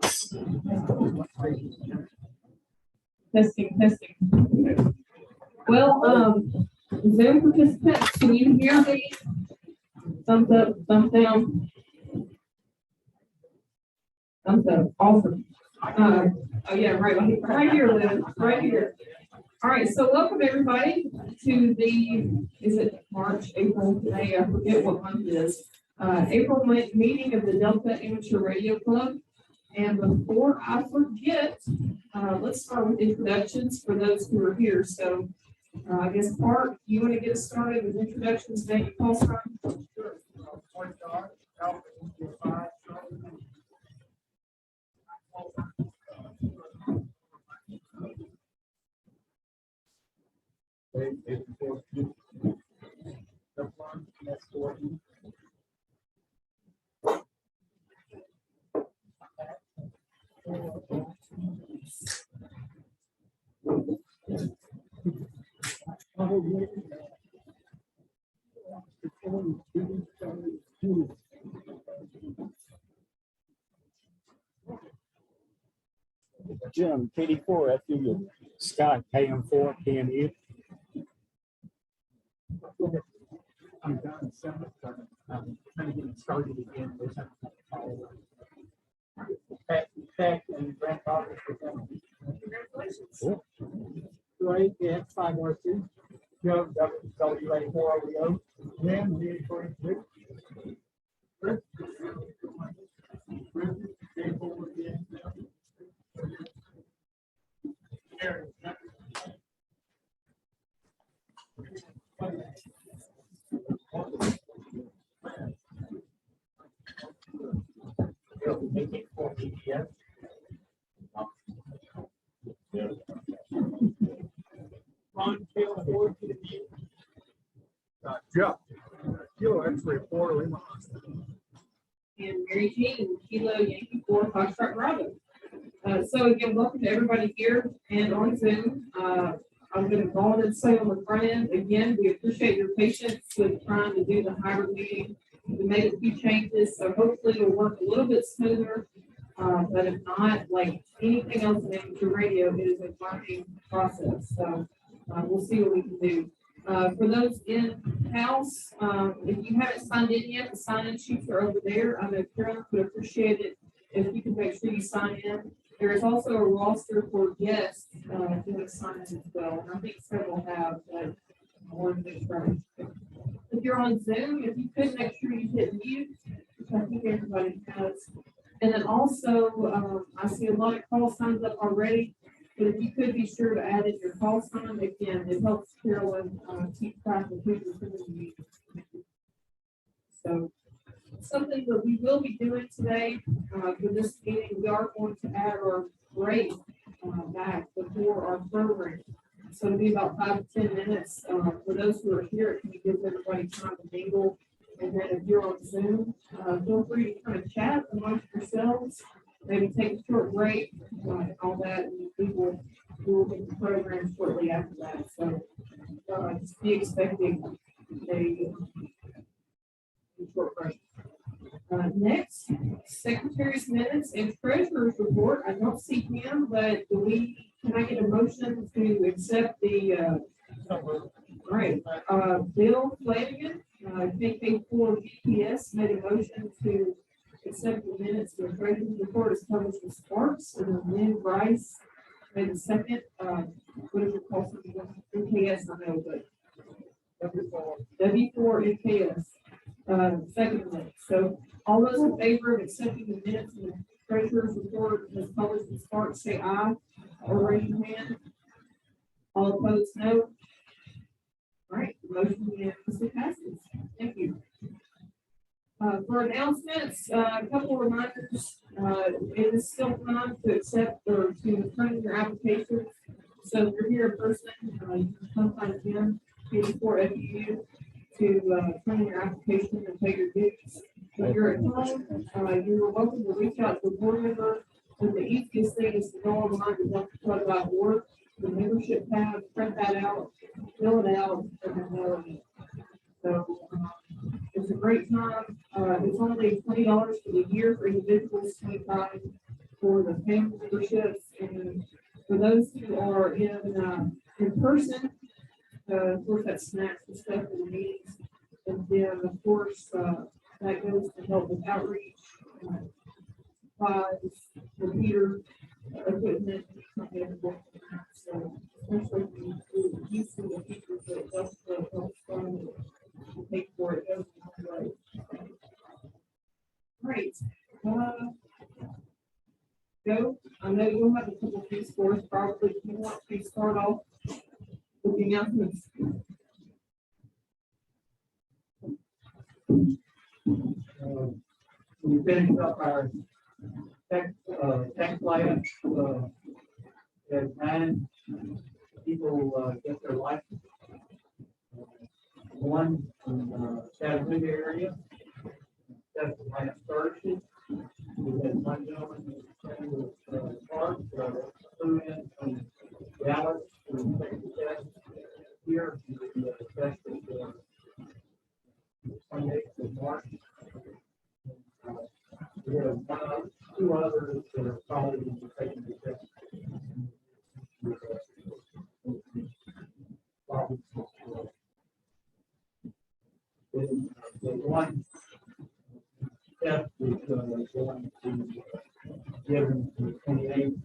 Testing. Well, Zoom participants, can you hear me? Thumbs up, thumbs down. Thumbs up, awesome. Oh yeah, right here, Liz, right here. All right, so welcome everybody to the, is it March, April, May, I forget what month it is. April meeting of the Delta Amateur Radio Club. And before I forget, let's start with introductions for those who are here. So I guess Mark, you want to get us started with introductions, name, call sign? Sure. Jim, KD4, FU, Scott, KM4, KNE. I'm done. I'm trying to get started again. There's Tech and grandfather for them. Congratulations. Cool. Right, yeah, 5 more too. Joe, WA4 OEO. Then the Ron Taylor Ford to the view. Jeff, Kilo X-ray 4 Lima. And Mary Jean, Kilo Yankee 4 Foxtrot Bravo. So again, welcome to everybody here and on Zoom. I'm going to go on and say on the front end, again, we appreciate your patience with trying to do the hybrid meeting. We made a few changes, so hopefully it'll work a little bit smoother. But if not, like anything else in amateur radio, it is a learning process. So we'll see what we can do. For those in-house, if you haven't signed in yet, the sign-in sheets are over there. I know Carolyn would appreciate it if you could make sure you sign in. There is also a roster for guests if you want to sign in as well. And I think several have, but I wanted to make sure. If you're on Zoom, if you could make sure you hit mute, which I think everybody has. And then also, I see a lot of call signs up already. But if you could be sure to add in your call sign, again, it helps Carolyn keep track of who's in the meeting. So, something that we will be doing today for this meeting, we are going to add our break back before our program. So it'll be about 5 to 10 minutes. For those who are here, it can give everybody time to mingle. And then if you're on Zoom, feel free to kind of chat amongst yourselves. Maybe take a short break, and all that, and we will get the program shortly after that. So just be expecting a short break. Next, Secretary's minutes and Treasurer's report. I don't see him, but can I get a motion to accept the, all right, Bill Flanagan, KK4 GPS made a motion to accept the minutes for the Treasurer's report as published in Sparks, and then Lynn Bryce made a second, what is it called? MKS, I know, but W4 MKS. Secondly, so all those in favor of accepting the minutes of the Treasurer's report as published in Sparks, say aye or raise your hand. All opposed, no. All right, the motion unanimously passes. Thank you. For announcements, a couple of reminders. It is still time to accept or to turn in your applications. So if you're here in person, you can come find Jim, KD4 FU, to turn in your application and pay your dues. If you're at home, you're welcome to reach out to a board member. And the easiest thing is to go online to deltaclub.org, the membership tab, print that out, fill it out, and then mail it. So it's a great time. It's only $20 for the year for individuals, $25 for for the family memberships. And for those who are in person, of course, that's snacks and stuff in the meetings. And then, of course, that goes to help with outreach, supplies, computer equipment. So, especially when you see the teachers that that's the help fund to pay for it. Goes a long way. Great. Joe, I know you'll have a couple of things for us, probably. Do you want to start off with the announcements? We finished up our tech class, had 9 people, get their license. One in, Chattanooga area, that's the last Thursday. We had one gentleman who was, Clark, flew in from Dallas to take the test here, the test is, 28th of March. We have 2 others that are probably going to be taking the test. The one test is going to be given to the 28th.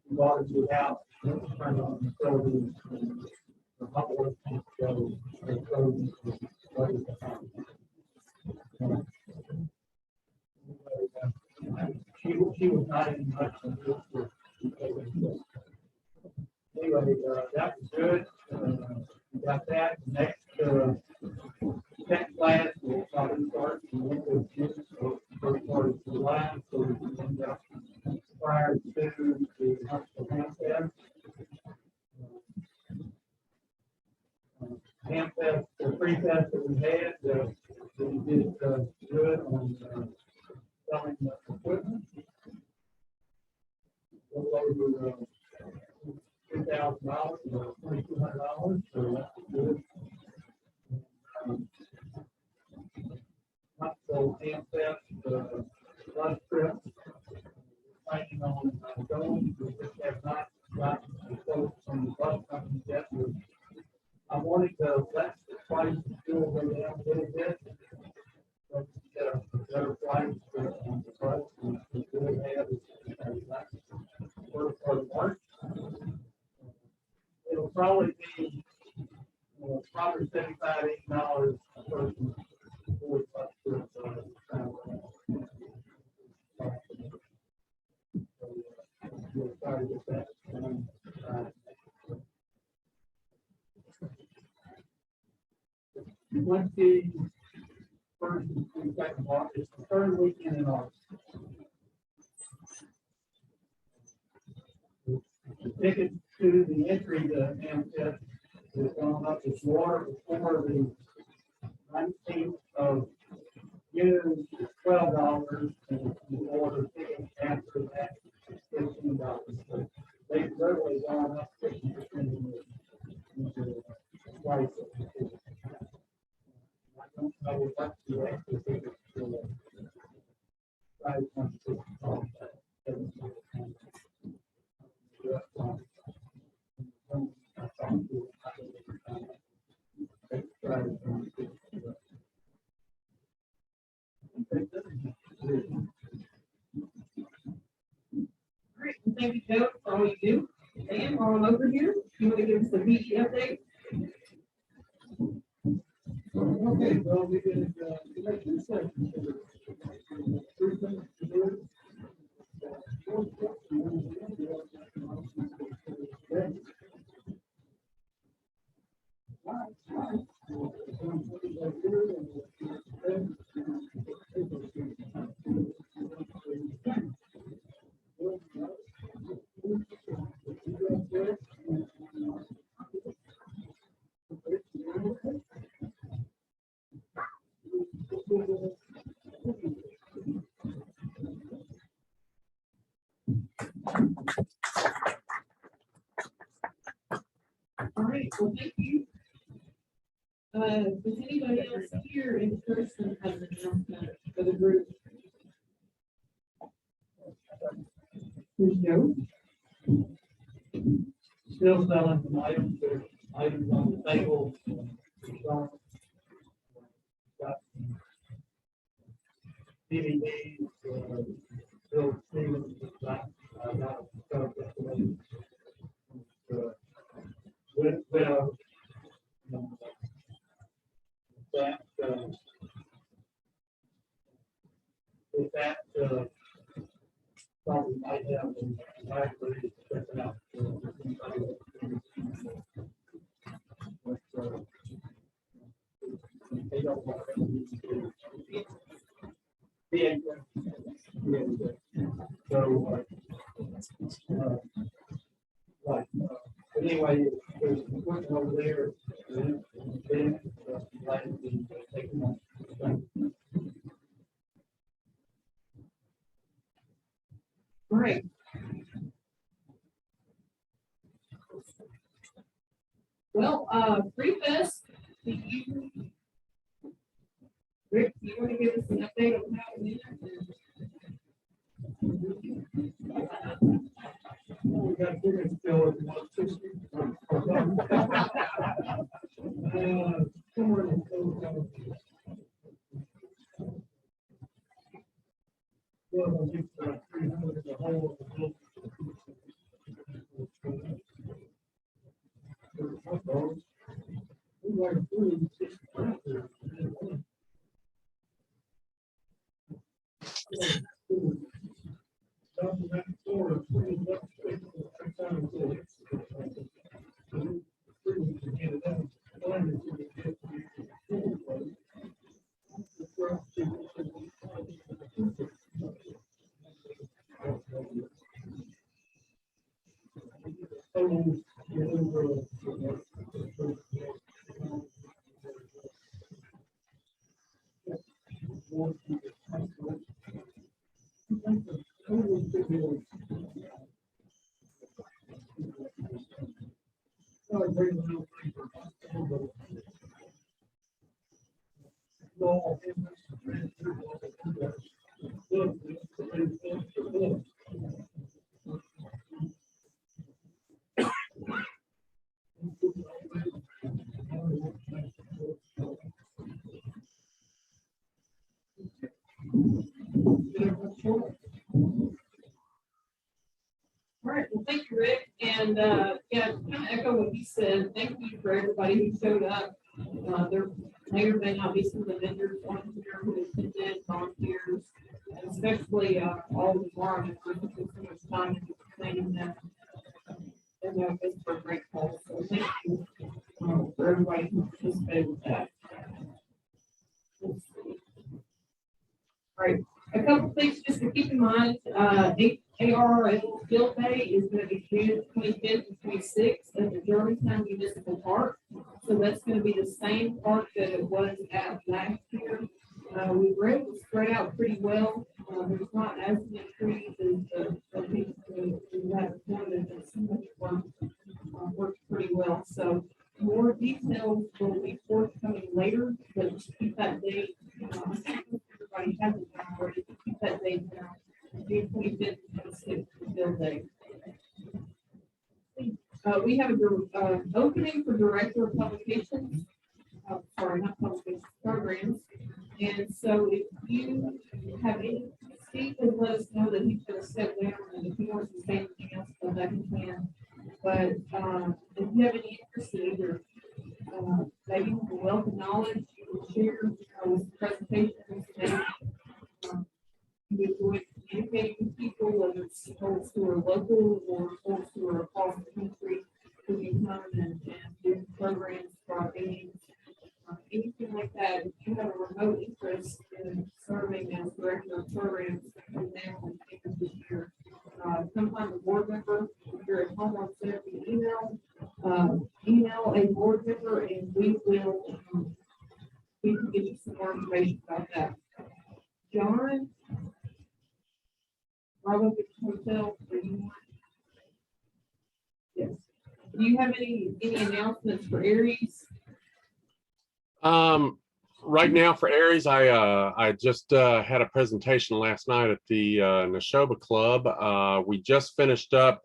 Water to out, turn on the facilities, the hot water tank goes, the code is ready to happen. She was not in much of this. Anyway, that was good. We got that. Next, tech class will probably start in the end of June, or first part of July, so we can end up prior to the Huntsville Ham Fest. Ham Fest, the pre-fest that we had, we did good on selling the equipment. A little over $2,000 or $2,200, so that's good. Huntsville Ham Fest, bus trip. Planning on going, we just have not gotten the quotes from the bus company yet. I wanted to let the price of fuel go down a little bit. So we get a better price on the bus. We really have first part of March. It'll probably be probably $75, $80 a person for the bus trip. We'll try to get that done. Wednesday, 1st and 22nd of August, the 3rd weekend in August. The ticket to the entry to Ham Fest is going up this water before the 19th of June, $12, and the order ticket after that. $15. So they've literally gone up 50% in the price of the ticket. I don't know what the extra tickets for the price on the ticket cost. Great. Well, thank you, Joe, for all you do. Dan, while I'm over here, you want to give us a BE update? Okay, well, we did make this session. Three things to do. All right, well, thank you. Does anybody else here in person have an announcement for the group? Here's Joe. Still selling some items, there's items on the table. Got DVDs, Bill Stevens, got stuff yesterday. Widow. That, with that, probably might have some library check it out. But, they don't want to. Yeah. So, like, but anyway, there's one over there. Then, like, take them on. Great. Well, Pre-Fest, do you, Rick, do you want to give us an update on how it went? We got bigger still at 160. Somewhere in the well, I think 300 the whole of the building. We like 46 right there. Down to that floor, 20 left, 6 times six. All right, well, thank you, Rick, and, yeah, kind of echo what you said, thank you for everybody who showed up. There may or may not be some of the vendors on here who attended, volunteers, and especially, all the environment, who took so much time into planning that. And it's for a great cause, so thank you, for everybody who participated with that. Let's see. All right, a couple things just to keep in mind, ARRL Field Day is going to be June 25th and 26th at the Germantown Municipal Park. So that's going to be the same park that it was at last year. We were able to spread out pretty well. There's not as many trees as the people who had appointed, and so much work worked pretty well. So more details will be forthcoming later, but just keep that date. Everybody has it already. Keep that date down. June 25th and 26th Field Day. We have an opening for Director of Publications. Sorry, not publications, programs. And so if you have any, Steve has let us know that he's going to step down, and if he wants to say anything else, then that he can. But if you have any interest in either, maybe the wealth of knowledge you can share with presentations, maybe you enjoy communicating with people, whether it's folks who are local or folks who are across the country, who can come and do programs for our meetings, anything like that. If you have a remote interest in serving as director of programs from now and this year, come find a board member. If you're at home, send me an email a board member, and we can get you some more information about that. John, Bravo Beach Hotel, yes. Do you have any announcements for Aries? Right now for Aries, I just had a presentation last night at the Neshoba Club. We just finished up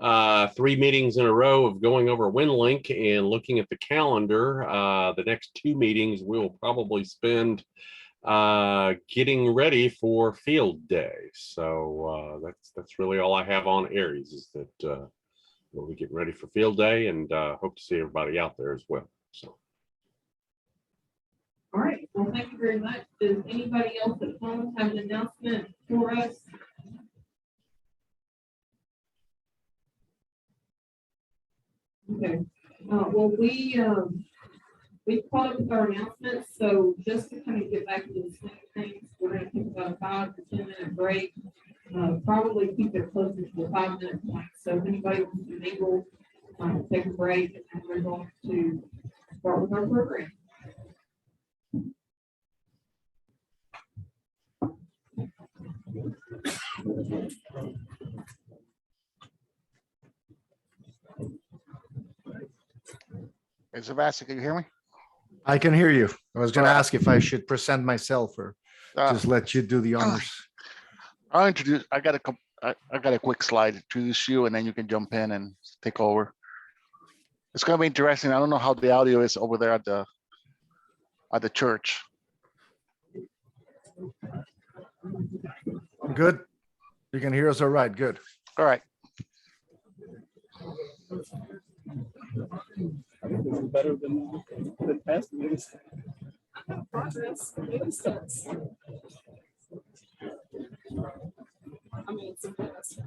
3 meetings in a row of going over WinLink and looking at the calendar. The next 2 meetings we'll probably spend getting ready for field day. So that's really all I have on Aries, is that we'll be getting ready for field day, and hope to see everybody out there as well. So. All right, well, thank you very much. Does anybody else at home have an announcement for us? Okay, well, we caught up with our announcements, so just to kind of get back to the swing of things, we're gonna take about a 5 to 10 minute break. Probably keep it closer to the 5-minute point. So if anybody wants to mingle, take a break, and then we're going to start with our program. Hey, Sebastian, can you hear me? I can hear you. I was going to ask if I should present myself or just let you do the honors. I'll introduce. I got a quick slide to introduce you, and then you can jump in and take over. It's going to be interesting. I don't know how the audio is over there at the church. Good. You can hear us all right. Good. All right. I think this is better than the past meetings. Progress, baby steps. I mean, it's a mess.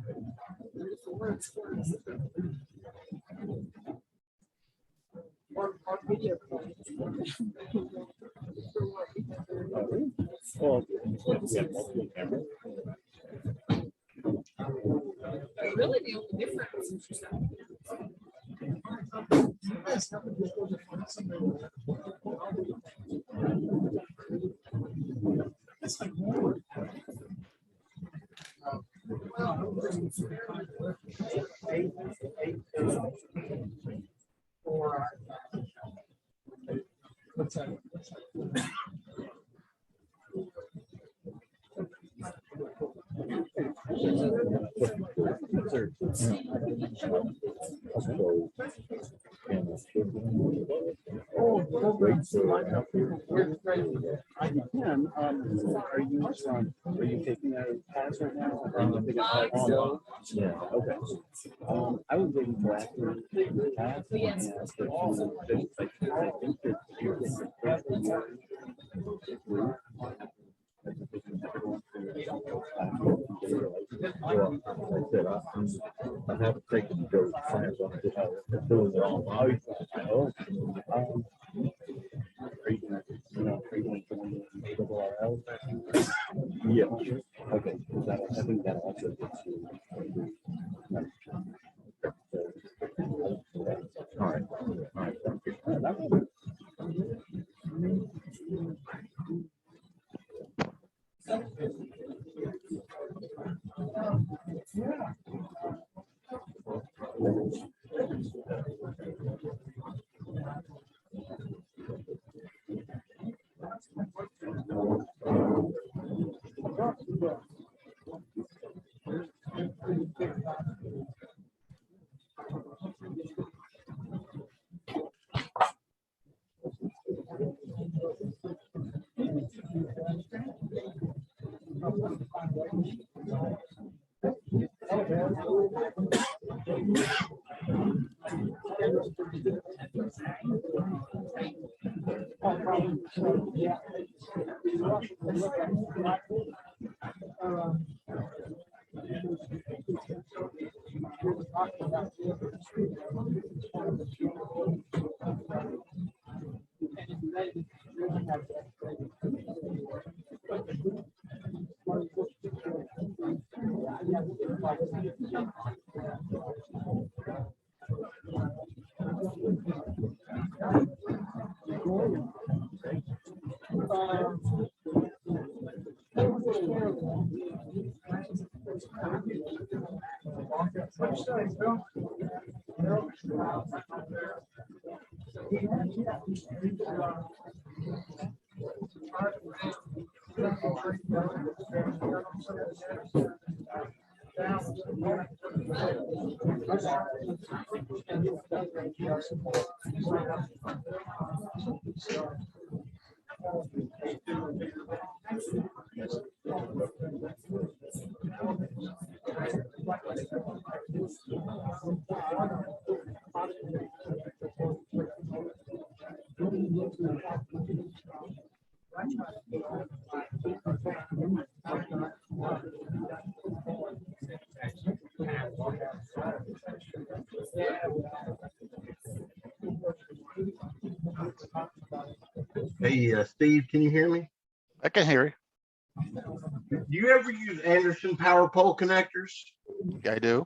There's the words for it. Or video calls. Well, we have multiple cameras. Really, the only difference is I can. Are you taking a pass right now? Or are you taking a pass? Yeah. Okay. I was waiting for after the pass. I think that I have taken go science on it. Doing it all. Are you gonna, are you going to ARL? Yeah. Okay. I think that also gets you. All right. All right. Thank you. Hey, Steve, can you hear me? I can hear Do you ever use Anderson power pole connectors? you. I do.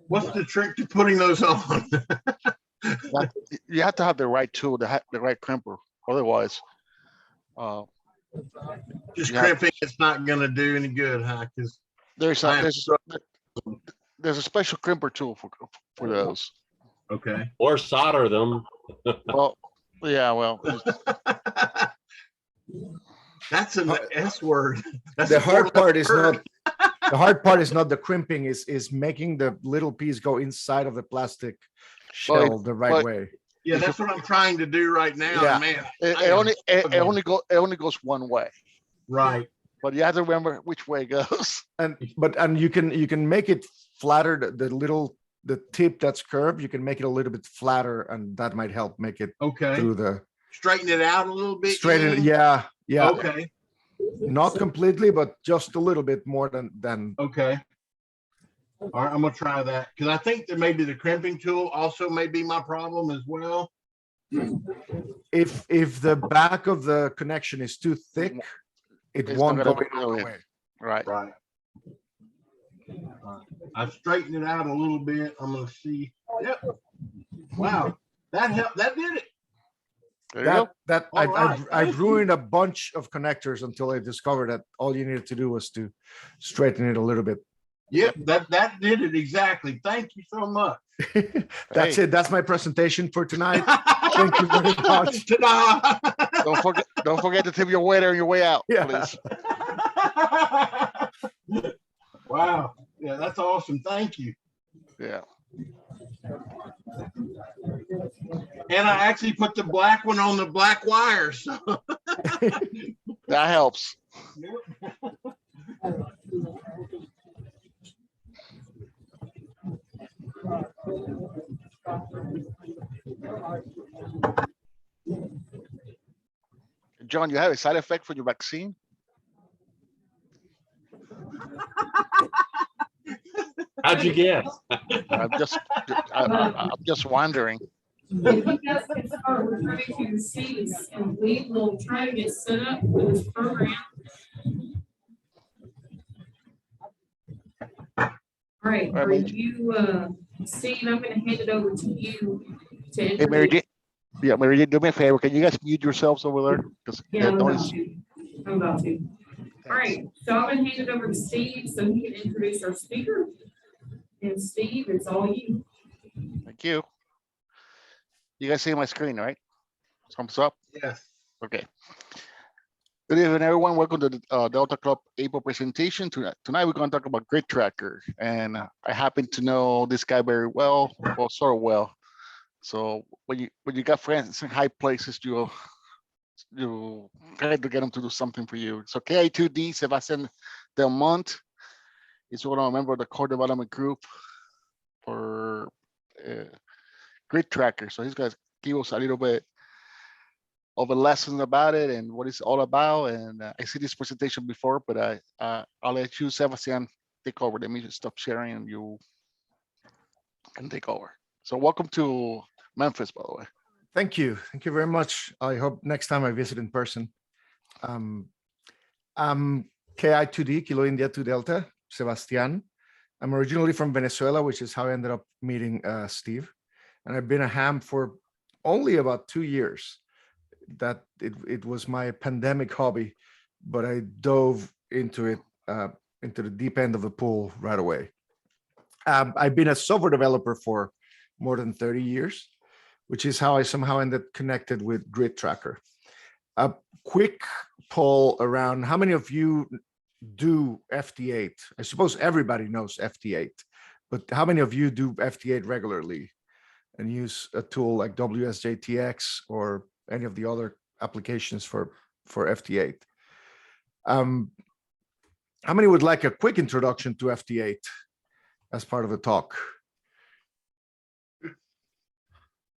What's the trick to putting those on? You have to have the right tool, the right crimper. Otherwise, Just Yeah. crimping, it's not gonna do any good, huh? Because there's I a, am there's a special crimper tool for those. okay. Or solder them. Well, yeah, well, That's an S word. That's The a hard four-letter part is word. not, the hard part is not the crimping, is making the little piece go inside of the plastic shell the right but- way. Yeah, that's what I'm trying to do right now, Yeah. and man. it, I it am only it struggling. only goes one way, Right. but you have to remember which way it goes. And you can make it flatter, the tip that's curved, you can make it a little bit flatter, and that might help make it Okay. through the Straighten it out a little bit. you straighten. mean? Yeah, yeah. Okay. Not completely, but just a little bit more than Okay. All right, I'm gonna try that because I think that maybe the crimping tool also may be my problem as well. if the back of the connection is too thick, it It's won't not go gonna in all go the in. way. Right. Right. I've straightened it out a little bit. I'm gonna see. Yep. Wow, that helped. That did it. There you go. That All right, thank I've you. ruined a bunch of connectors until I discovered that all you needed to do was to straighten it a little bit. Yep, that did it exactly. Thank you so much. That's Hey. it. That's my presentation for tonight. Thank you very much. Ta-da. Don't forget to tip your waiter on your way out, Yeah. please. Wow. Yeah, that's awesome. Thank you. Yeah. And I actually put the black one on the black wire. So. That helps. John, you have a side effect for your vaccine? How'd you guess? I'm just wondering. If you guys can start returning to your seats, and we will try to get set up for this program. All right, are you, Steve, I'm gonna hand it over to you to Hey, Mary introduce. Jane. Yeah, Mary Jane, do me a favor. Can you guys mute yourselves over there? Because Yeah, I'm about noise. to. I'm about to. All right, so I'm gonna hand it over to Steve so he can introduce our speaker. And Steve, it's all you. Thank you. You guys see my screen, right? Thumbs up. Yes. Okay. Good evening, everyone. Welcome to the Delta Club April presentation. Tonight, we're going to talk about Grid Tracker. And I happen to know this guy very well, sort of well. So when you got friends in high places, you try to get them to do something for you. So KI2D, Sebastian Del Monte is one of a member of the core development group for Grid Tracker. So he's going to give us a little bit of a lesson about it and what it's all about. And I see this presentation before, but I'll let you, Sebastian, take over. Let me just stop sharing and you can take over. So welcome to Memphis, by the way. Thank you. Thank you very much. I hope next time I visit in person. I'm KI2D, Kilo India 2 Delta, Sebastian. I'm originally from Venezuela, which is how I ended up meeting Steve. And I've been a ham for only about 2 years. That it was my pandemic hobby, but I dove into it, into the deep end of the pool right away. I've been a software developer for more than 30 years, which is how I somehow ended connected with Grid Tracker. A quick poll around how many of you do FT8? I suppose everybody knows FT8, but how many of you do FT8 regularly and use a tool like WSJTX or any of the other applications for FT8? How many would like a quick introduction to FT8 as part of the talk?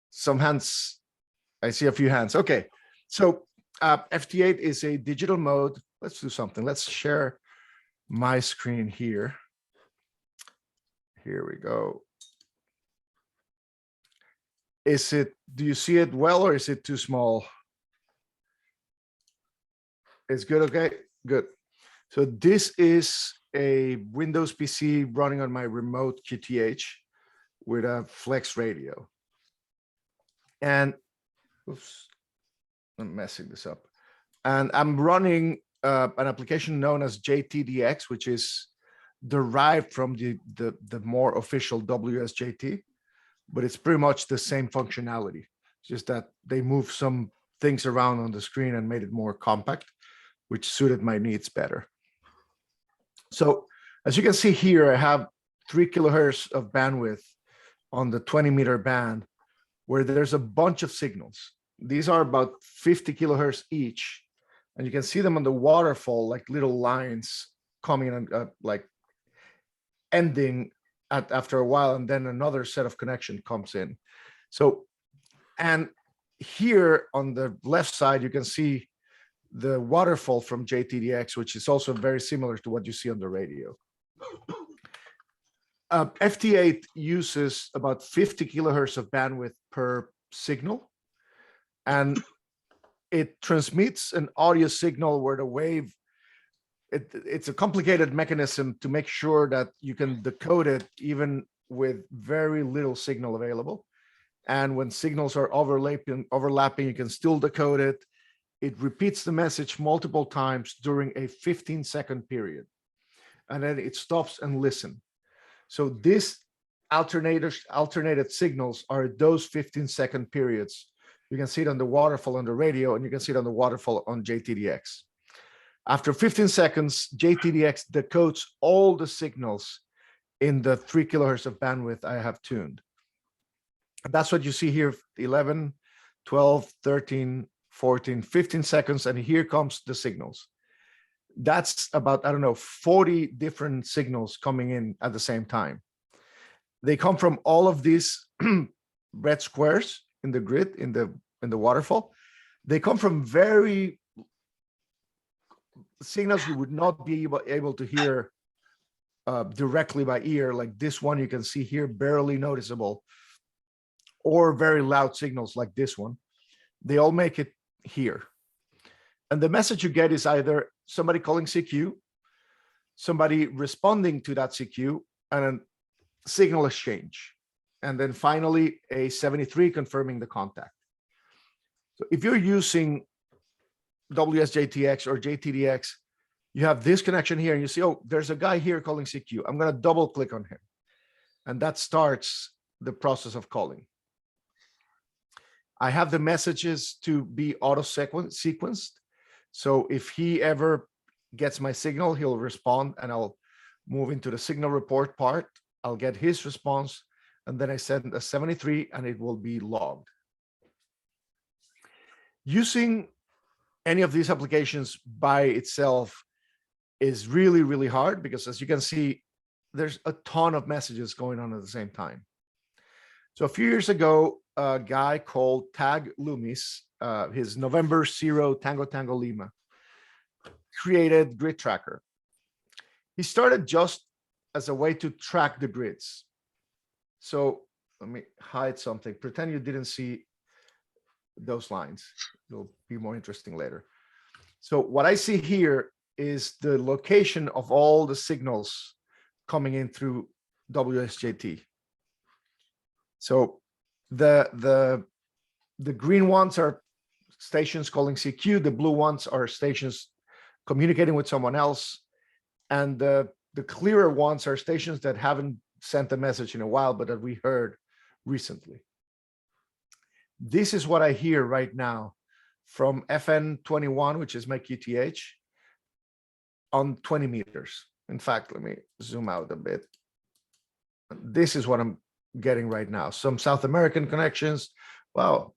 Some hands. I see a few hands. Okay, so FT8 is a digital mode. Let's do something. Let's share my screen here. Here we go. Do you see it well, or is it too small? It's good, okay, good. So this is a Windows PC running on my remote QTH with a Flex radio. And, oops, I'm messing this up. And I'm running an application known as JTDX, which is derived from the more official WSJT, but it's pretty much the same functionality. It's just that they moved some things around on the screen and made it more compact, which suited my needs better. So as you can see here, I have 3 kilohertz of bandwidth on the 20-meter band, where there's a bunch of signals. These are about 50 kilohertz each, and you can see them on the waterfall like little lines coming and like ending after a while, and then another set of connection comes in. So, and here on the left side, you can see the waterfall from JTDX, which is also very similar to what you see on the radio. FT8 uses about 50 kilohertz of bandwidth per signal, and it transmits an audio signal where the wave, it's a complicated mechanism to make sure that you can decode it even with very little signal available. And when signals are overlapping, you can still decode it. It repeats the message multiple times during a 15-second period, and then it stops and listens. So these alternated signals are those 15-second periods. You can see it on the waterfall on the radio, and you can see it on the waterfall on JTDX. After 15 seconds, JTDX decodes all the signals in the 3 kilohertz of bandwidth I have tuned. That's what you see here, 11, 12, 13, 14, 15 seconds, and here comes the signals. That's about, I don't know, 40 different signals coming in at the same time. They come from all of these red squares in the grid, in the waterfall. They come from very signals you would not be able to hear directly by ear, like this one you can see here, barely noticeable, or very loud signals like this one. They all make it here. And the message you get is either somebody calling CQ, somebody responding to that CQ, and a signal exchange. And then finally, a 73 confirming the contact. So if you're using WSJTX or JTDX, you have this connection here, and you see, oh, there's a guy here calling CQ. I'm going to double click on him. And that starts the process of calling. I have the messages to be auto-sequenced. So if he ever gets my signal, he'll respond, and I'll move into the signal report part. I'll get his response, and then I send a 73, and it will be logged. Using any of these applications by itself is really, really hard, because as you can see, there's a ton of messages going on at the same time. So a few years ago, a guy called Tag Loomis, his November 0 Tango Tango Lima, created Grid Tracker. He started just as a way to track the grids. So let me hide something. Pretend you didn't see those lines. It'll be more interesting later. So what I see here is the location of all the signals coming in through WSJT. So the green ones are stations calling CQ, the blue ones are stations communicating with someone else, and the clearer ones are stations that haven't sent a message in a while, but that we heard recently. This is what I hear right now from FN21, which is my QTH, on 20 meters. In fact, let me zoom out a bit. This is what I'm getting right now. Some South American connections. Wow.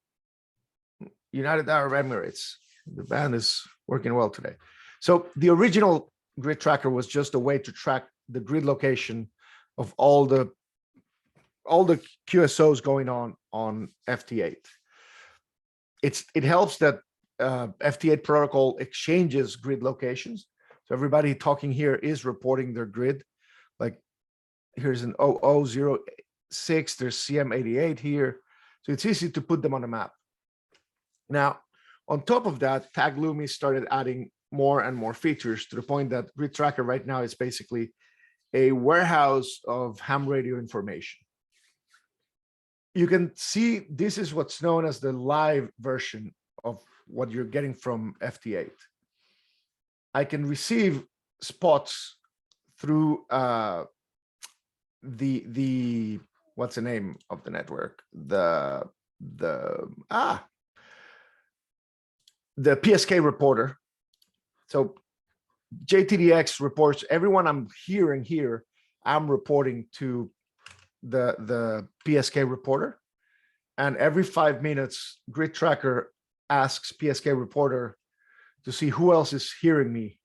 United Arab Emirates. The band is working well today. So the original grid tracker was just a way to track the grid location of all the QSOs going on FT8. It helps that FT8 protocol exchanges grid locations. So everybody talking here is reporting their grid. Like here's an 0006, there's CM88 here. So it's easy to put them on a map. Now, on top of that, TagLumi started adding more and more features to the point that Grid Tracker right now is basically a warehouse of ham radio information. You can see this is what's known as the live version of what you're getting from FT8. I can receive spots through the what's the name of the network? The PSK reporter. So JTDX reports everyone I'm hearing here, I'm reporting to the PSK reporter. And every 5 minutes, Grid Tracker asks PSK reporter to see who else is hearing me.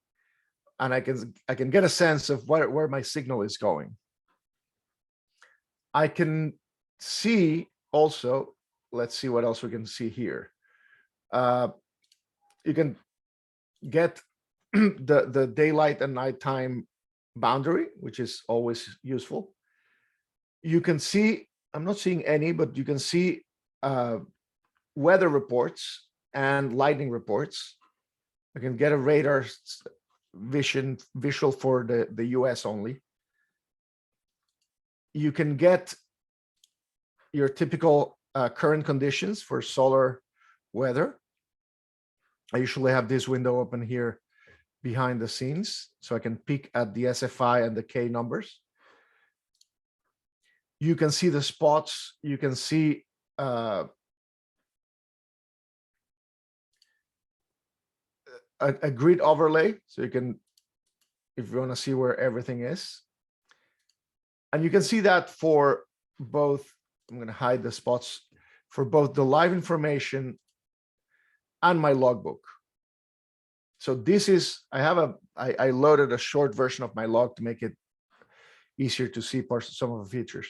And I can get a sense of where my signal is going. I can see also, let's see what else we can see here. You can get the daylight and nighttime boundary, which is always useful. You can see, I'm not seeing any, but you can see weather reports and lightning reports. I can get a radar visual for the US only. You can get your typical current conditions for solar weather. I usually have this window open here behind the scenes, so I can peek at the SFI and the K numbers. You can see the spots. You can see a grid overlay, so you can, if you want to see where everything is. And you can see that for both, I'm going to hide the spots, for both the live information and my logbook. So this is, I loaded a short version of my log to make it easier to see some of the features.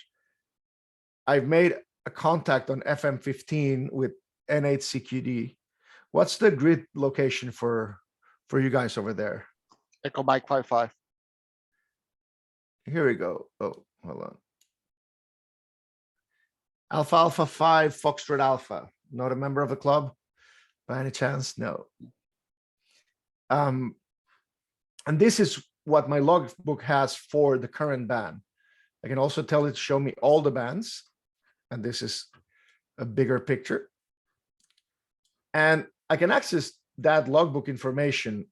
I've made a contact on FM15 with N8CQD. What's the grid location for you guys over there? Echo Mike 55. Here we go. Oh, hold on. Alpha Alpha 5 Foxtrot Alpha. Not a member of the club by any chance? No. And this is what my logbook has for the current band. I can also tell it to show me all the bands. And this is a bigger picture. And I can access that logbook information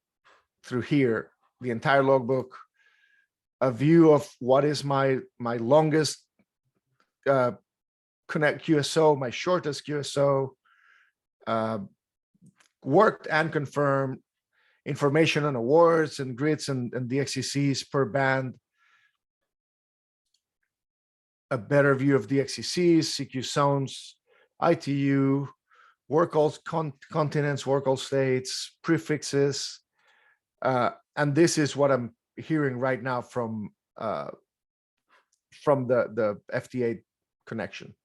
through here, the entire logbook, a view of what is my longest connect QSO, my shortest QSO, worked and confirmed, information on awards and grids and DXCCs per band, a better view of DXCCs, CQ zones, ITU, work all continents, work all states, prefixes, and this is what I'm hearing right now from the FT8 connection.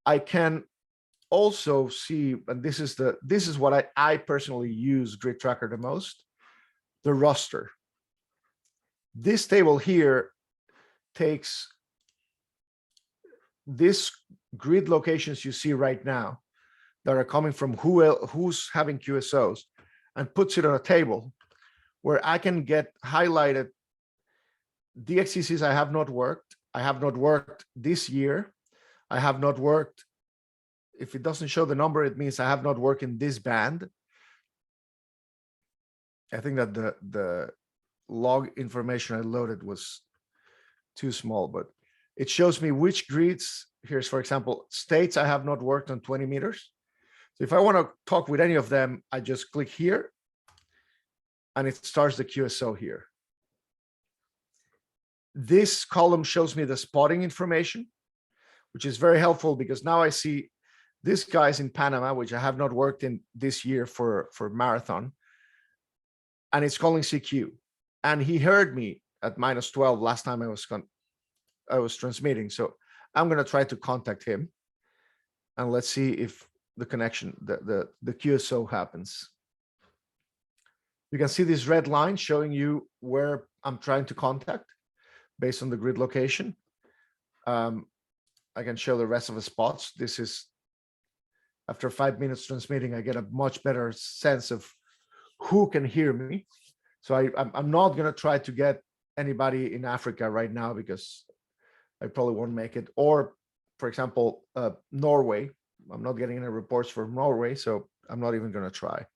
I can also see, and this is what I personally use Grid Tracker the most, the roster. This table here takes this grid locations you see right now that are coming from who's having QSOs and puts it on a table where I can get highlighted DXCCs I have not worked. I have not worked this year. I have not worked. If it doesn't show the number, it means I have not worked in this band. I think that the log information I loaded was too small, but it shows me which grids. Here's, for example, states I have not worked on 20 meters. So if I want to talk with any of them, I just click here and it starts the QSO here. This column shows me the spotting information, which is very helpful because now I see this guy's in Panama, which I have not worked in this year for marathon, and it's calling CQ. And he heard me at -12 last time I was transmitting. So I'm going to try to contact him, and let's see if the connection, the QSO happens. You can see this red line showing you where I'm trying to contact based on the grid location. I can show the rest of the spots. This is after 5 minutes transmitting, I get a much better sense of who can hear me. So I'm not going to try to get anybody in Africa right now because I probably won't make it. Or, for example, Norway. I'm not getting any reports from Norway, so I'm not even going to try.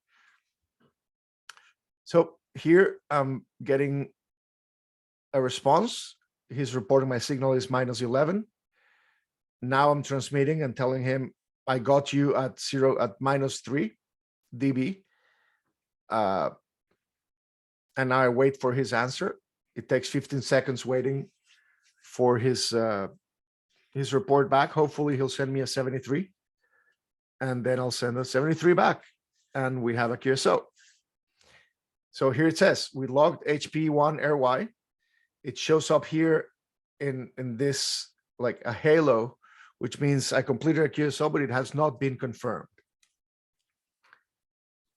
So here I'm getting a response. He's reporting my signal is -11. Now I'm transmitting and telling him I got you at -3 dB. And now I wait for his answer. It takes 15 seconds waiting for his report back. Hopefully he'll send me a 73, and then I'll send a 73 back, and we have a QSO. So here it says we logged HP1 AirY. It shows up here in this like a halo, which means I completed a QSO, but it has not been confirmed.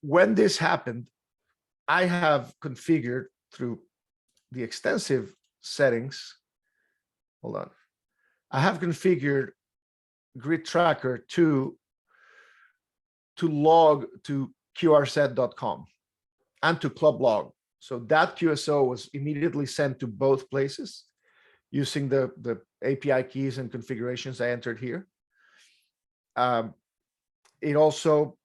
When this happened, I have configured through the extensive settings. Hold on. I have configured Grid Tracker to log to qrset.com and to Club Log. So that QSO was immediately sent to both places using the API keys and configurations I entered here. It also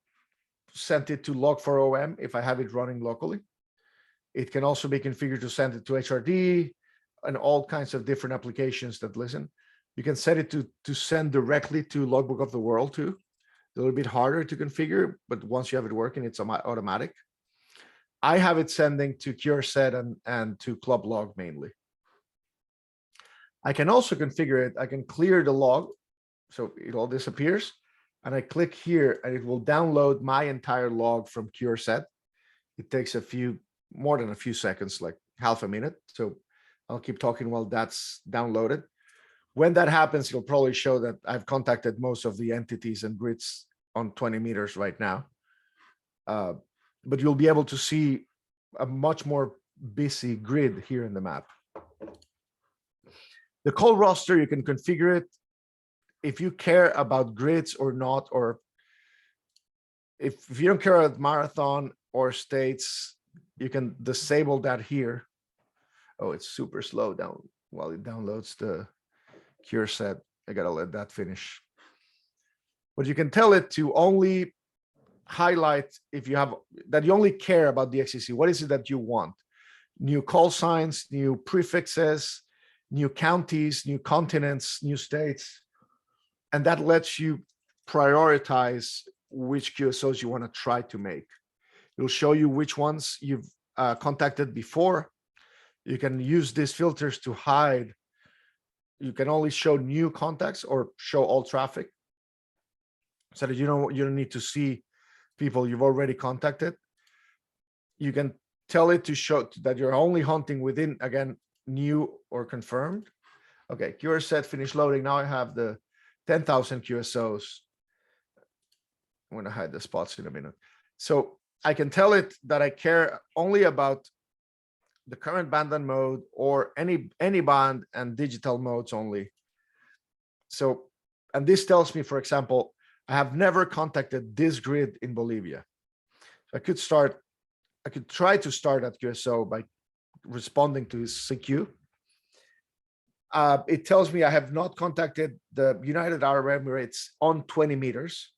sent it to Log4OM if I have it running locally. It can also be configured to send it to HRD and all kinds of different applications that listen. You can set it to send directly to Logbook of the World too. A little bit harder to configure, but once you have it working, it's automatic. I have it sending to QRSet and to Club Log mainly. I can also configure it. I can clear the log, so it all disappears. And I click here and it will download my entire log from QRSet. It takes more than a few seconds, like half a minute. So I'll keep talking while that's downloaded. When that happens, it'll probably show that I've contacted most of the entities and grids on 20 meters right now. But you'll be able to see a much more busy grid here in the map. The call roster, you can configure it if you care about grids or not, or if you don't care about marathon or states, you can disable that here. Oh, it's super slow down while it downloads the QRSet. I gotta let that finish. But you can tell it to only highlight if you have that you only care about the XCC. What is it that you want? New call signs, new prefixes, new counties, new continents, new states. And that lets you prioritize which QSOs you want to try to make. It'll show you which ones you've contacted before. You can use these filters to hide. You can only show new contacts or show all traffic, so that you don't need to see people you've already contacted. You can tell it to show that you're only hunting within, again, new or confirmed. Okay, QRSet finished loading. Now I have the 10,000 QSOs. I'm going to hide the spots in a minute. So I can tell it that I care only about the current band and mode, or any band and digital modes only. So, and this tells me, for example, I have never contacted this grid in Bolivia. So I could try to start at QSO by responding to his CQ. It tells me I have not contacted the United Arab Emirates on 20 meters.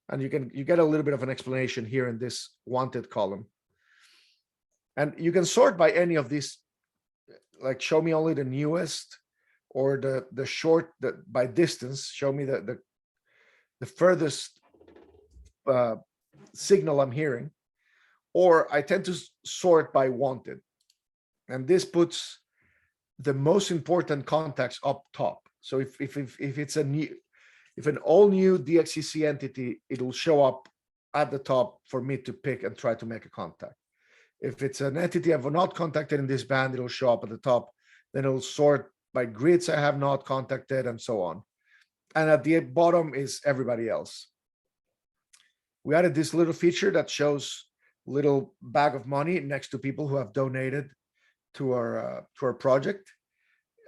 And you get a little bit of an explanation here in this wanted column. And you can sort by any of these, like show me only the newest, or the short, by distance, show me the furthest signal I'm hearing, or I tend to sort by wanted. And this puts the most important contacts up top. So if it's if an all new DXCC entity, it'll show up at the top for me to pick and try to make a contact. If it's an entity I've not contacted in this band, it'll show up at the top. Then it'll sort by grids I have not contacted and so on. And at the bottom is everybody else. We added this little feature that shows little bag of money next to people who have donated to our project.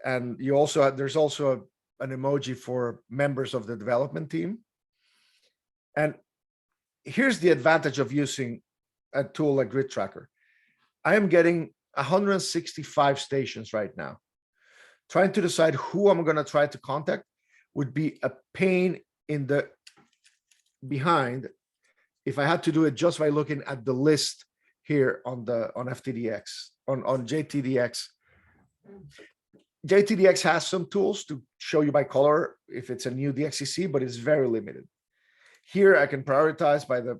And you also, there's also an emoji for members of the development team. And here's the advantage of using a tool like Grid Tracker. I am getting 165 stations right now. Trying to decide who I'm going to try to contact would be a pain in the behind if I had to do it just by looking at the list here on FTDX, on JTDX. JTDX has some tools to show you by color if it's a new DXCC, but it's very limited. Here I can prioritize by the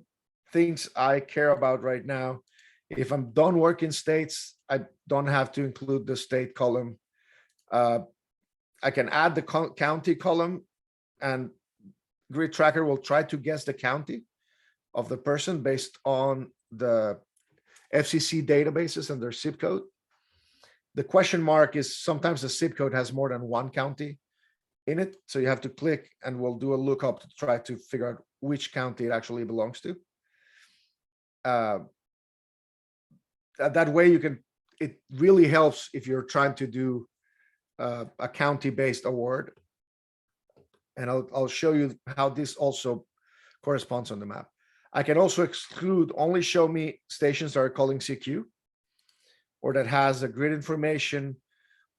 things I care about right now. If I'm done working states, I don't have to include the state column. I can add the county column, and Grid Tracker will try to guess the county of the person based on the FCC databases and their zip code. The question mark is sometimes the zip code has more than one county in it. So you have to click and we'll do a lookup to try to figure out which county it actually belongs to. That way you can, it really helps if you're trying to do a county-based award. And I'll show you how this also corresponds on the map. I can also exclude, only show me stations that are calling CQ, or that has a grid information,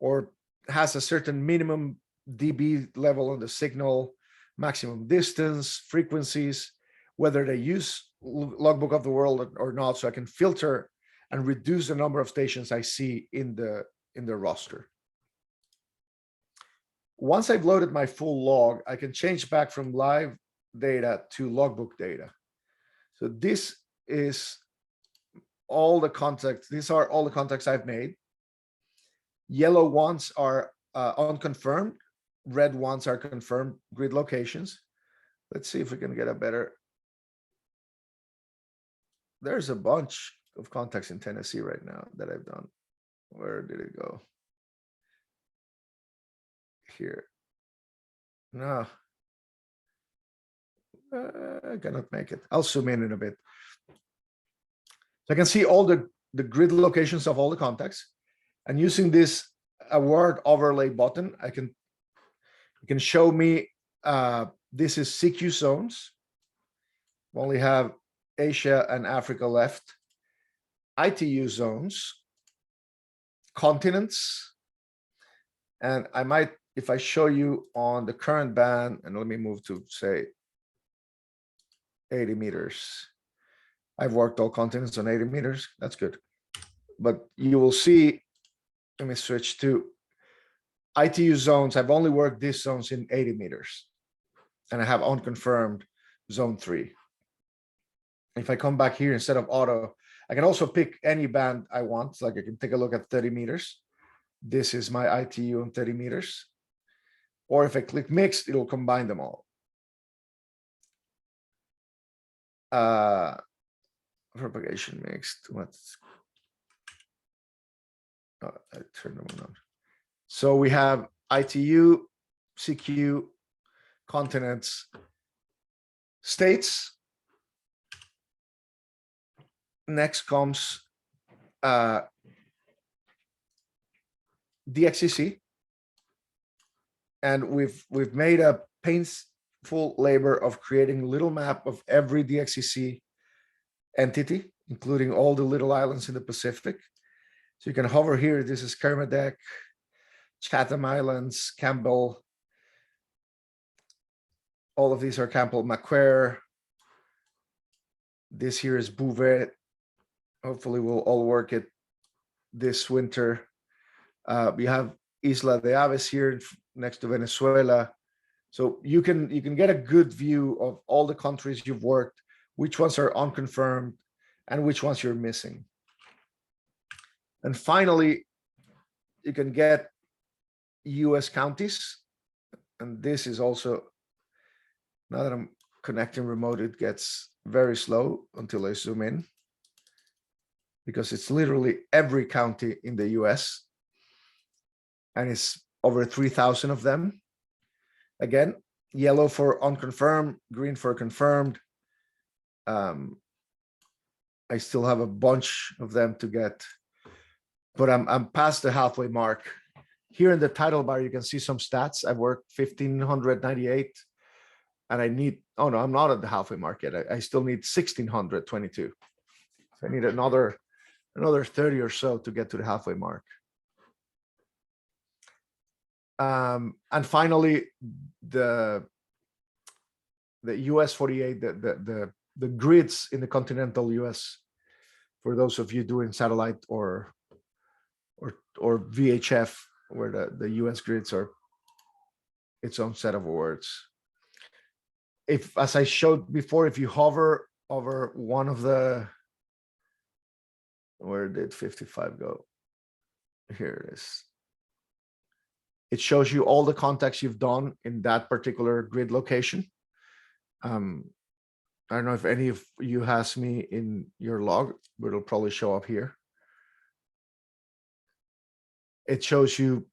or has a certain minimum dB level on the signal, maximum distance, frequencies, whether they use Logbook of the World or not, so I can filter and reduce the number of stations I see in the roster. Once I've loaded my full log, I can change back from live data to logbook data. So this is all the contacts. These are all the contacts I've made. Yellow ones are unconfirmed. Red ones are confirmed grid locations. Let's see if we can get a better. There's a bunch of contacts in Tennessee right now that I've done. Where did it go? Here. No. I cannot make it. I'll zoom in a bit. So I can see all the grid locations of all the contacts. And using this award overlay button, it can show me this is CQ zones. We only have Asia and Africa left. ITU zones, continents, and I might, if I show you on the current band, and let me move to say 80 meters. I've worked all continents on 80 meters. That's good. But you will see, let me switch to ITU zones. I've only worked these zones in 80 meters. And I have unconfirmed zone 3. If I come back here instead of auto, I can also pick any band I want. Like I can take a look at 30 meters. This is my ITU on 30 meters. Or if I click mixed, it'll combine them all. Propagation mixed. What's I turned them on. So we have ITU, CQ, continents, states. Next comes DXCC, and we've made a painful labor of creating a little map of every DXCC entity, including all the little islands in the Pacific. So you can hover here. This is Kermadec, Chatham Islands, Campbell. All of these are Campbell, Macquarie. This here is Bouvet. Hopefully we'll all work it this winter. We have Isla de Aves here next to Venezuela. So you can get a good view of all the countries you've worked, which ones are unconfirmed, and which ones you're missing. And finally, you can get US counties. And this is also, now that I'm connecting remote, it gets very slow until I zoom in, because it's literally every county in the US. And it's over 3,000 of them. Again, yellow for unconfirmed, green for confirmed. I still have a bunch of them to get, but I'm past the halfway mark. Here in the title bar, you can see some stats. I've worked 1,598, and I need, oh no, I'm not at the halfway mark yet. I still need 1,622. So I need another 30 or so to get to the halfway mark. And finally, the US 48, the grids in the continental US, for those of you doing satellite or VHF, where the US grids are its own set of words. If, as I showed before, if you hover over one of the, where did 55 go? Here it is. It shows you all the contacts you've done in that particular grid location. I don't know if any of you has me in your log, but it'll probably show up here. It shows you,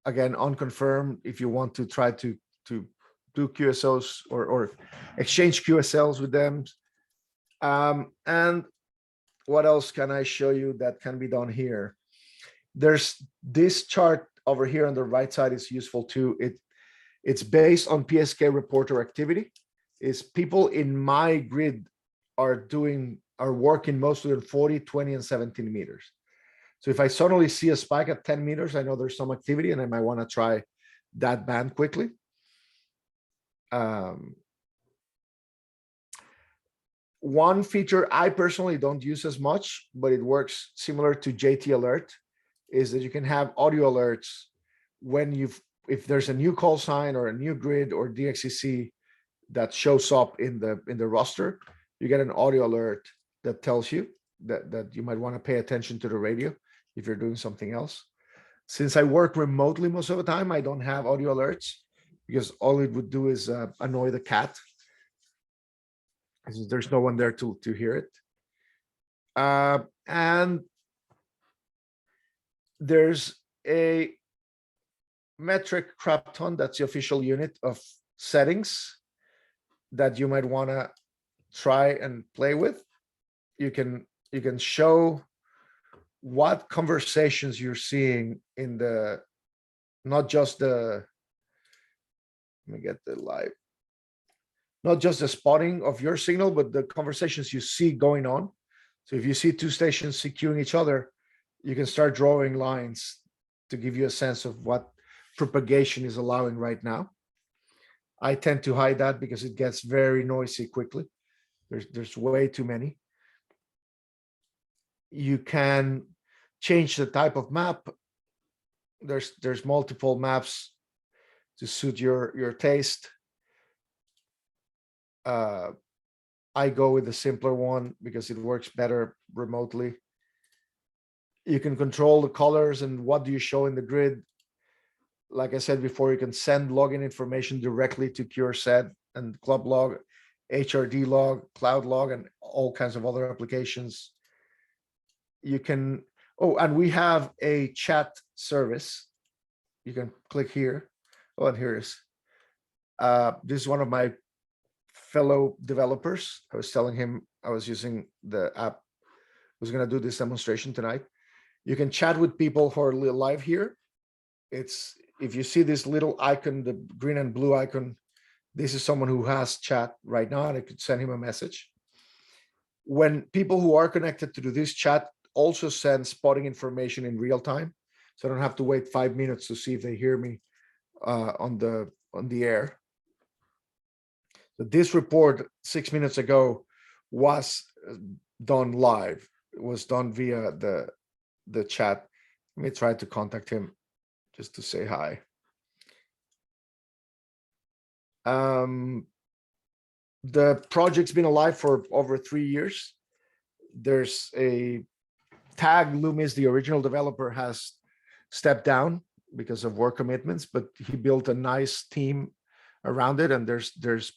again, unconfirmed, if you want to try to do QSOs or exchange QSLs with them. And what else can I show you that can be done here? There's this chart over here on the right side is useful too. It's based on PSK reporter activity. Is people in my grid are working mostly on 40, 20, and 17 meters. So if I suddenly see a spike at 10 meters, I know there's some activity and I might want to try that band quickly. One feature I personally don't use as much, but it works similar to JT Alert, is that you can have audio alerts when if there's a new call sign or a new grid or DXCC that shows up in the roster, you get an audio alert that tells you that you might want to pay attention to the radio if you're doing something else. Since I work remotely most of the time, I don't have audio alerts because all it would do is annoy the cat. There's no one there to hear it. And there's a metric crap ton, that's the official unit of settings that you might want to try and play with. You can show what conversations you're seeing in the, not just the, let me get the live, not just the spotting of your signal, but the conversations you see going on. So if you see two stations securing each other, you can start drawing lines to give you a sense of what propagation is allowing right now. I tend to hide that because it gets very noisy quickly. There's way too many. You can change the type of map. There's multiple maps to suit your taste. I go with the simpler one because it works better remotely. You can control the colors and what do you show in the grid. Like I said before, you can send login information directly to CureSet and Club Log, HRD Log, Cloud Log, and all kinds of other applications. You can, oh, and we have a chat service. You can click here. Oh, and here it is. This is one of my fellow developers. I was telling him I was using the app. I was going to do this demonstration tonight. You can chat with people who are live here. It's, if you see this little icon, the green and blue icon, this is someone who has chat right now, and I could send him a message. When people who are connected to this chat also send spotting information in real time, so I don't have to wait 5 minutes to see if they hear me on the air. So this report 6 minutes ago was done live. It was done via the chat. Let me try to contact him just to say hi. The project's been alive for over 3 years. there's a Tag Loomis, the original developer, has stepped down because of work commitments, but he built a nice team around it, and there's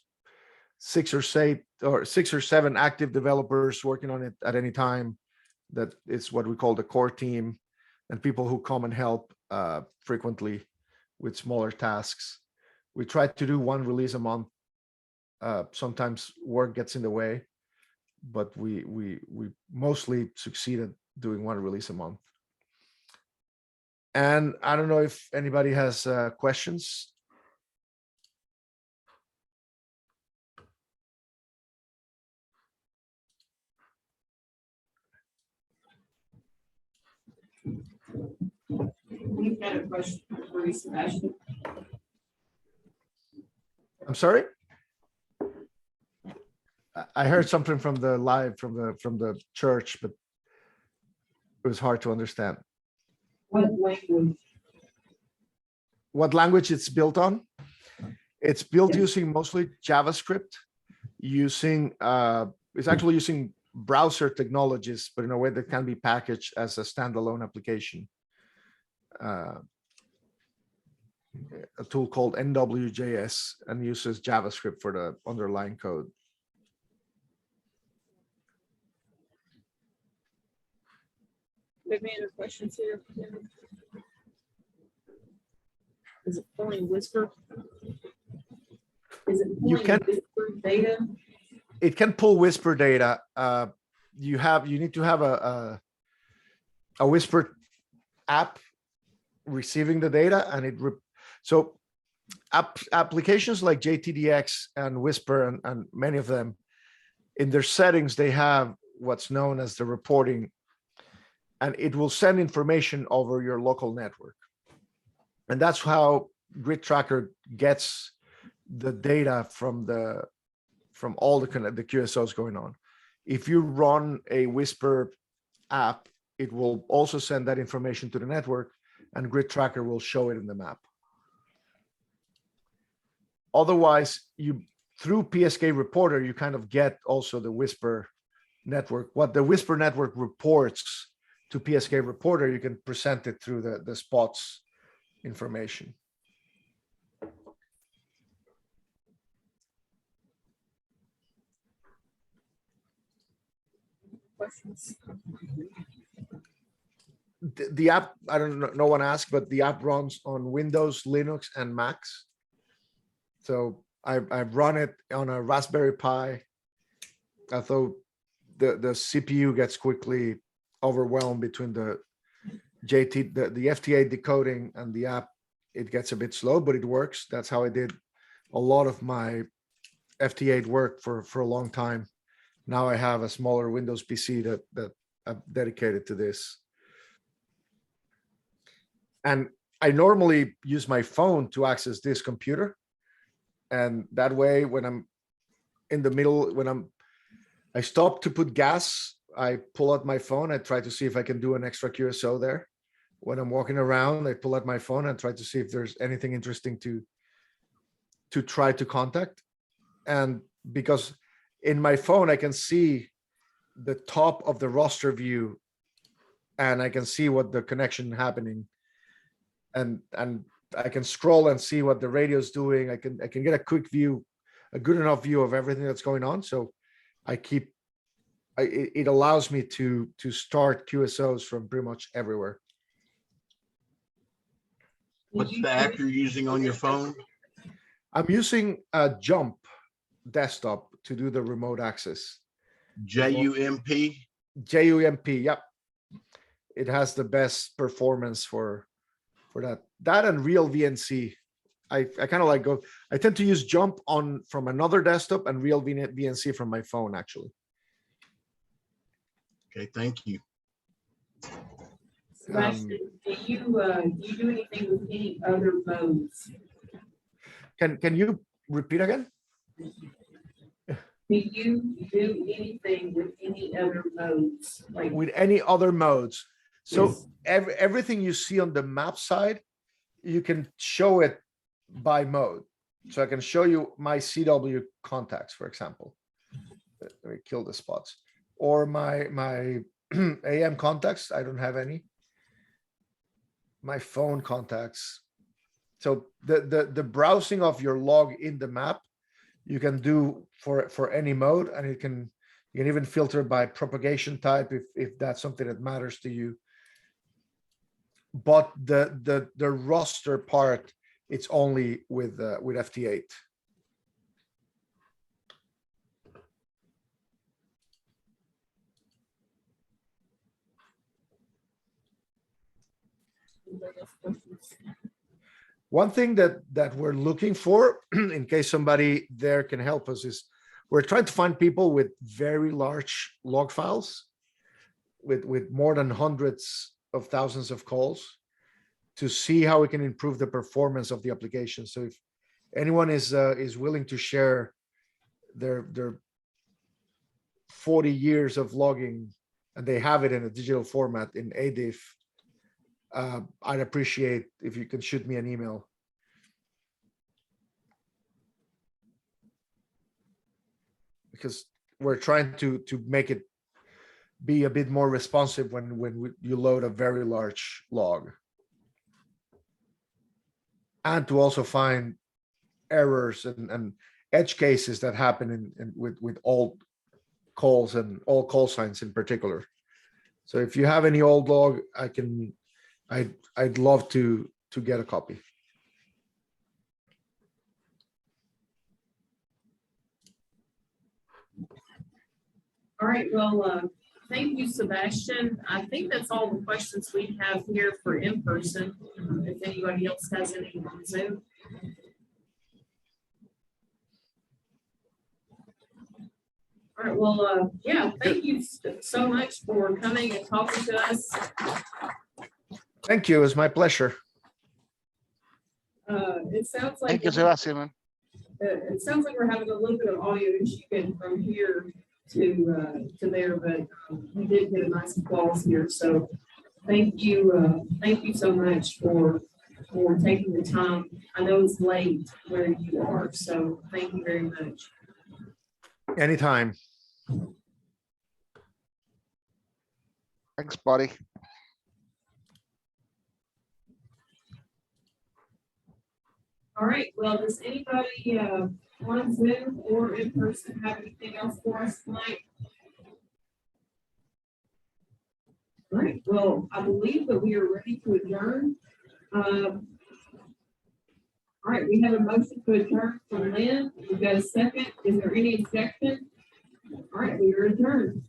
6 or 7 active developers working on it at any time. That it's what we call the core team, and people who come and help frequently with smaller tasks. We try to do 1 release a month. Sometimes work gets in the way, but we mostly succeed at doing 1 release a month. And I don't know if anybody has questions. We've got a question for you, Sebastian. I'm sorry. I heard something from the live from the church, but it was hard to understand. What language? What language it's built on? It's built using mostly JavaScript, it's actually using browser technologies, but in a way that can be packaged as a standalone application. A tool called NWJS, and uses JavaScript for the underlying code. Do we have any other questions here? Is it pulling Whisper? Is it You pulling can- Whisper data? It can pull Whisper data. You need to have a Whisper app receiving the data, and so applications like JTDX and Whisper and many of them, in their settings, they have what's known as the reporting, and it will send information over your local network. And that's how Grid Tracker gets the data from all the QSOs going on. If you run a Whisper app, it will also send that information to the network, and Grid Tracker will show it in the map. Otherwise, through PSK Reporter, you kind of get also the Whisper network. What the Whisper network reports to PSK Reporter, you can present it through the spots information. Questions? The app, I don't know, no one asked, but the app runs on Windows, Linux, and Macs. So I've run it on a Raspberry Pi. Although the CPU gets quickly overwhelmed between the FTA decoding and the app, it gets a bit slow, but it works. That's how I did a lot of my FTA work for a long time. Now I have a smaller Windows PC that I've dedicated to this. And I normally use my phone to access this computer. And that way, when I'm in the middle, I stop to put gas, I pull out my phone, I try to see if I can do an extra QSO there. When I'm walking around, I pull out my phone and try to see if there's anything interesting to try to contact. And because in my phone, I can see the top of the roster view, and I can see what the connection happening. And I can scroll and see what the radio is doing. I can get a quick view, a good enough view of everything that's going on. So it allows me to start QSOs from pretty much everywhere. What's the app you're using on your phone? I'm using a Jump desktop to do the remote access. JUMP? JUMP, yep. It has the best performance for that and Real VNC. I kind of like I tend to use Jump from another desktop and Real VNC from my phone, actually. Okay, thank you. Sebastian, do you do anything with any other modes? Can you repeat again? Do you do anything with any other modes? Like With any other modes? So Yes. everything you see on the map side, you can show it by mode. So I can show you my CW contacts, for example. Let me kill the spots. or my AM contacts. I don't have any. My phone contacts. So the browsing of your log in the map, you can do for any mode, and you can even filter by propagation type if that's something that matters to you. But the roster part, it's only with FT8. One thing that we're looking for, in case somebody there can help us, is we're trying to find people with very large log files, with more than hundreds of thousands of calls, to see how we can improve the performance of the application. So if anyone is willing to share their 40 years of logging, and they have it in a digital format in ADIF, I'd appreciate if you can shoot me an email. Because we're trying to make it be a bit more responsive when you load a very large log. And to also find errors and edge cases that happen with old calls and all call signs in particular. So if you have any old log, I'd love to get a copy. All right, well, thank you, Sebastian. I think that's all the questions we have here for in person. If anybody else has any on Zoom. All right, well, yeah, thank you so much for coming and talking to us. Thank you. It's my pleasure. It sounds like. Thank you, Sebastian. It sounds like we're having a little bit of audio issue getting from here to there, but we did get a nice applause here. So thank you so much for taking the time. I know it's late where you are, so thank you very much. Anytime. Thanks, buddy. All right, well, does anybody on Zoom or in person have anything else for us tonight? All right, well, I believe that we are ready to adjourn. All right, we have a motion to adjourn from Lynn. We've got a second. Is there any objection? All right, we are adjourned.